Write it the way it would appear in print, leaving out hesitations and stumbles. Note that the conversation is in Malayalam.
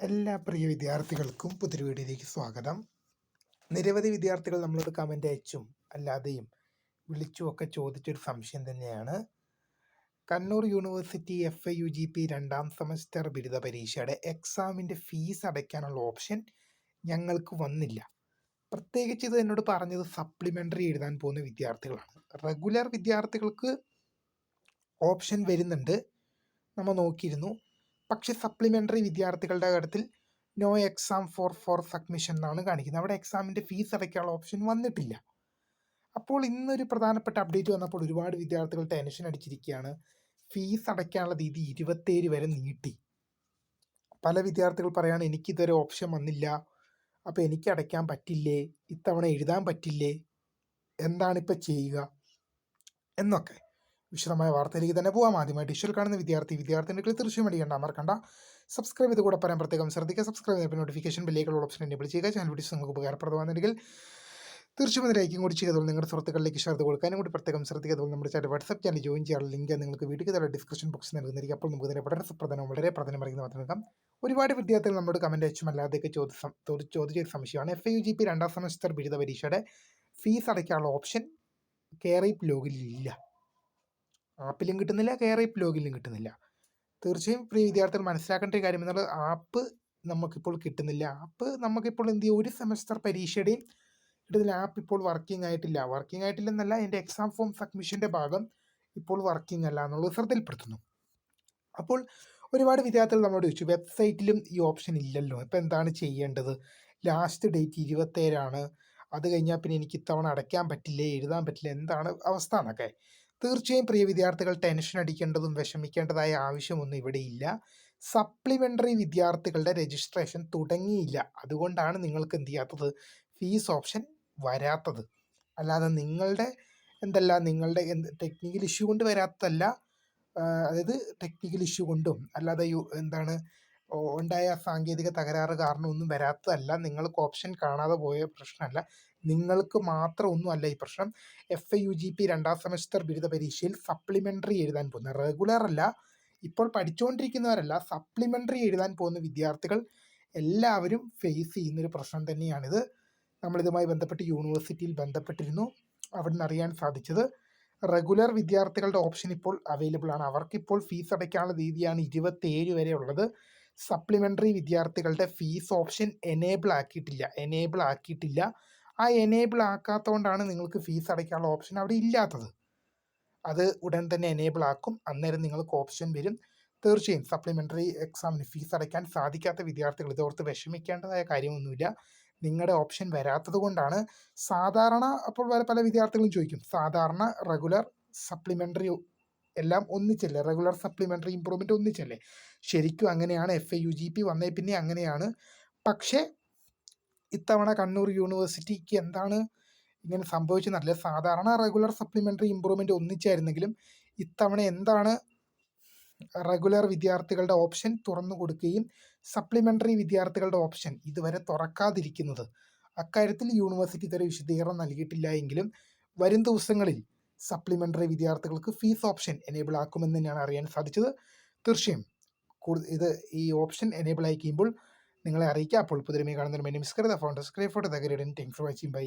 എല്ലാ പ്രിയ വിദ്യാർത്ഥികൾക്കും പുതിയൊരു വീഡിയോയിലേക്ക് സ്വാഗതം. നിരവധി വിദ്യാർത്ഥികൾ നമ്മളോട് കമൻ്റ് അയച്ചും അല്ലാതെയും വിളിച്ചും ഒക്കെ ചോദിച്ചൊരു സംശയം തന്നെയാണ്. കണ്ണൂർ യൂണിവേഴ്സിറ്റി FIUGP 2ാം സെമസ്റ്റർ ബിരുദ പരീക്ഷയുടെ എക്സാമിൻ്റെ ഫീസ് അടയ്ക്കാനുള്ള ഓപ്ഷൻ ഞങ്ങൾക്ക് വന്നില്ല. പ്രത്യേകിച്ച് ഇത് എന്നോട് പറഞ്ഞത് സപ്ലിമെൻ്ററി എഴുതാൻ പോകുന്ന വിദ്യാർത്ഥികളാണ്. റെഗുലർ വിദ്യാർത്ഥികൾക്ക് ഓപ്ഷൻ വരുന്നുണ്ട്, നമ്മൾ നോക്കിയിരുന്നു. പക്ഷെ സപ്ലിമെൻ്ററി വിദ്യാർത്ഥികളുടെ കാര്യത്തിൽ നോ എക്സാം ഫോർ സബ്മിഷൻ എന്നാണ് കാണിക്കുന്നത്. അവിടെ എക്സാമിൻ്റെ ഫീസ് അടയ്ക്കാനുള്ള ഓപ്ഷൻ വന്നിട്ടില്ല. അപ്പോൾ ഇന്നൊരു പ്രധാനപ്പെട്ട അപ്ഡേറ്റ് വന്നപ്പോൾ ഒരുപാട് വിദ്യാർത്ഥികൾ ടെൻഷൻ അടിച്ചിരിക്കുകയാണ്. ഫീസ് അടയ്ക്കാനുള്ള തീയതി 27 വരെ നീട്ടി. പല വിദ്യാർത്ഥികൾ പറയാണ് എനിക്കിതുവരെ ഓപ്ഷൻ വന്നില്ല, അപ്പോൾ എനിക്ക് അടയ്ക്കാൻ പറ്റില്ലേ, ഇത്തവണ എഴുതാൻ പറ്റില്ലേ, എന്താണിപ്പോൾ ചെയ്യുക എന്നൊക്കെ. വിശദമായ വാർത്തയിലേക്ക് തന്നെ പോകാം. ആദ്യമായിട്ട് ഇഷ്യൽ കാണുന്ന വിദ്യാർത്ഥിനികൾ തീർച്ചയായും അടിക്കേണ്ട മറക്കണ്ട സബ്സ്ക്രൈബ് ചെയ്ത് കൂടെ പറയാൻ പ്രത്യേകം ശ്രദ്ധിക്കുക. സബ്സ്ക്രൈബ് ചെയ്യുമ്പോൾ നോട്ടിഫിക്കേഷൻ ബെല്ലേക്കുള്ള ഓപ്ഷൻ എനേബിൾ ചെയ്യുക. ചാനൽ വീഡിയോസ് നിങ്ങൾക്ക് ഉപകാരപ്രദമാണെങ്കിൽ തീർച്ചയായും ലൈക്കും കൂടി ചെയ്തോളൂ. നിങ്ങളുടെ സുഹൃത്തുക്കളിലേക്ക് ഷെയർ ചെയ്ത് കൊടുക്കാനും കൂടി പ്രത്യേകം ശ്രദ്ധിക്കുക. നമ്മുടെ ചാനൽ വാട്സ്ആപ്പ് ചാനൽ ജോയിൻ ചെയ്യാനുള്ള ലിങ്ക് നിങ്ങൾക്ക് വീഡിയോയ്ക്ക് താഴെ ഡിസ്ക്രിപ്ഷൻ ബോക്സിൽ നൽകുന്നതായിരിക്കും. അപ്പോൾ നമുക്ക് ഇതിനെ വളരെ പ്രധാനം അറിയുന്ന മാത്രം ഒരുപാട് വിദ്യാർത്ഥികൾ നമ്മുടെ കമൻറ്റ് അയച്ചും അല്ലാതെയൊക്കെ ചോദിച്ചൊരു സംശയമാണ്. FIUGP 2ാം സെമസ്റ്റർ ബിരുദ പരീക്ഷയുടെ ഫീസ് അടയ്ക്കാനുള്ള ഓപ്ഷൻ കെയറൈപ്പ് ലോഗിലില്ല. ആപ്പിലും കിട്ടുന്നില്ല, കെയറൈപ്പ് ലോഗിലും കിട്ടുന്നില്ല. തീർച്ചയായും പ്രിയ വിദ്യാർത്ഥികൾ മനസ്സിലാക്കേണ്ട ഒരു കാര്യം എന്നുള്ളത് ആപ്പ് നമുക്കിപ്പോൾ കിട്ടുന്നില്ല. ആപ്പ് നമുക്കിപ്പോൾ എന്ത് ചെയ്യും, ഒരു സെമസ്റ്റർ പരീക്ഷയുടെയും കിട്ടുന്നില്ല. ആപ്പ് ഇപ്പോൾ വർക്കിംഗ് ആയിട്ടില്ലെന്നല്ല, എൻ്റെ എക്സാം ഫോം സബ്മിഷൻ്റെ ഭാഗം ഇപ്പോൾ വർക്കിംഗ് അല്ല എന്നുള്ളത് ശ്രദ്ധയിൽപ്പെടുത്തുന്നു. അപ്പോൾ ഒരുപാട് വിദ്യാർത്ഥികൾ നമ്മളോട് ചോദിച്ചു, വെബ്സൈറ്റിലും ഈ ഓപ്ഷൻ ഇല്ലല്ലോ, ഇപ്പോൾ എന്താണ് ചെയ്യേണ്ടത്? ലാസ്റ്റ് ഡേറ്റ് 27 അത് കഴിഞ്ഞാൽ പിന്നെ എനിക്ക് ഇത്തവണ അടയ്ക്കാൻ പറ്റില്ലേ, എഴുതാൻ പറ്റില്ല, എന്താണ് അവസ്ഥ എന്നൊക്കെ. തീർച്ചയായും പ്രിയ വിദ്യാർത്ഥികൾ ടെൻഷൻ അടിക്കേണ്ടതും വിഷമിക്കേണ്ടതായ ആവശ്യമൊന്നും ഇവിടെയില്ല. സപ്ലിമെൻ്ററി വിദ്യാർത്ഥികളുടെ രജിസ്ട്രേഷൻ തുടങ്ങിയില്ല. അതുകൊണ്ടാണ് നിങ്ങൾക്ക് എന്ത് ചെയ്യാത്തത്, ഫീസ് ഓപ്ഷൻ വരാത്തത്. അല്ലാതെ നിങ്ങളുടെ ടെക്നിക്കൽ ഇഷ്യൂ കൊണ്ട് വരാത്തതല്ല. അതായത് ടെക്നിക്കൽ ഇഷ്യൂ കൊണ്ടും അല്ലാതെ ഉണ്ടായ സാങ്കേതിക തകരാറ് കാരണം ഒന്നും വരാത്തതല്ല. നിങ്ങൾക്ക് ഓപ്ഷൻ കാണാതെ പോയ പ്രശ്നമല്ല, നിങ്ങൾക്ക് മാത്രം ഒന്നുമല്ല ഈ പ്രശ്നം. FIUGP 2ാം സെമസ്റ്റർ ബിരുദ പരീക്ഷയിൽ സപ്ലിമെൻ്ററി എഴുതാൻ പോകുന്ന, റെഗുലർ അല്ല, ഇപ്പോൾ പഠിച്ചുകൊണ്ടിരിക്കുന്നവരല്ല, സപ്ലിമെൻ്ററി എഴുതാൻ പോകുന്ന വിദ്യാർത്ഥികൾ എല്ലാവരും ഫേസ് ചെയ്യുന്നൊരു പ്രശ്നം തന്നെയാണിത്. നമ്മളിതുമായി ബന്ധപ്പെട്ട് യൂണിവേഴ്സിറ്റിയിൽ ബന്ധപ്പെട്ടിരുന്നു. അവിടെ നിന്ന് അറിയാൻ സാധിച്ചത് റെഗുലർ വിദ്യാർത്ഥികളുടെ ഓപ്ഷൻ ഇപ്പോൾ അവൈലബിൾ ആണ്. അവർക്കിപ്പോൾ ഫീസ് അടയ്ക്കാനുള്ള തീയതിയാണ് 27 വരെ ഉള്ളത്. സപ്ലിമെൻ്ററി വിദ്യാർത്ഥികളുടെ ഫീസ് ഓപ്ഷൻ എനേബിൾ ആക്കിയിട്ടില്ല. ആ എനേബിൾ ആക്കാത്തതുകൊണ്ടാണ് നിങ്ങൾക്ക് ഫീസ് അടയ്ക്കാനുള്ള ഓപ്ഷൻ അവിടെ ഇല്ലാത്തത്. അത് ഉടൻ തന്നെ എനേബിൾ ആക്കും, അന്നേരം നിങ്ങൾക്ക് ഓപ്ഷൻ വരും. തീർച്ചയായും സപ്ലിമെൻ്ററി എക്സാമിന് ഫീസ് അടയ്ക്കാൻ സാധിക്കാത്ത വിദ്യാർത്ഥികൾ ഇതോർത്ത് വിഷമിക്കേണ്ടതായ കാര്യമൊന്നുമില്ല. നിങ്ങളുടെ ഓപ്ഷൻ വരാത്തത് കൊണ്ടാണ്. സാധാരണ അപ്പോൾ പല വിദ്യാർത്ഥികളും ചോദിക്കും, സാധാരണ റെഗുലർ സപ്ലിമെൻ്ററി എല്ലാം ഒന്നിച്ചല്ലേ, റെഗുലർ സപ്ലിമെൻ്ററി ഇമ്പ്രൂവ്മെൻ്റ് ഒന്നിച്ചല്ലേ? ശരിക്കും അങ്ങനെയാണ്. FIUGP വന്നേ പിന്നെ അങ്ങനെയാണ്. പക്ഷേ ഇത്തവണ കണ്ണൂർ യൂണിവേഴ്സിറ്റിക്ക് എന്താണ് ഇങ്ങനെ സംഭവിച്ചെന്നറിയില്ല. സാധാരണ റെഗുലർ സപ്ലിമെൻ്ററി ഇമ്പ്രൂവ്മെൻ്റ് ഒന്നിച്ചായിരുന്നെങ്കിലും ഇത്തവണ എന്താണ് റെഗുലർ വിദ്യാർത്ഥികളുടെ ഓപ്ഷൻ തുറന്നു കൊടുക്കുകയും സപ്ലിമെൻ്ററി വിദ്യാർത്ഥികളുടെ ഓപ്ഷൻ ഇതുവരെ തുറക്കാതിരിക്കുന്നത്? അക്കാര്യത്തിൽ യൂണിവേഴ്സിറ്റി ഇതുവരെ വിശദീകരണം നൽകിയിട്ടില്ല. എങ്കിലും വരും ദിവസങ്ങളിൽ സപ്ലിമെൻ്ററി വിദ്യാർത്ഥികൾക്ക് ഫീസ് ഓപ്ഷൻ എനേബിൾ ആക്കുമെന്ന് തന്നെയാണ് അറിയാൻ സാധിച്ചത്. തീർച്ചയായും ഈ ഓപ്ഷൻ എനേബിൾ ആയി കഴിയുമ്പോൾ നിങ്ങളെ അറിയിക്കാം. അപ്പോൾ പുതിയ കാണുന്നതിന് വേണ്ടി മിസ്കരുത് phone subscribe for the guide. Thanks for watching. By.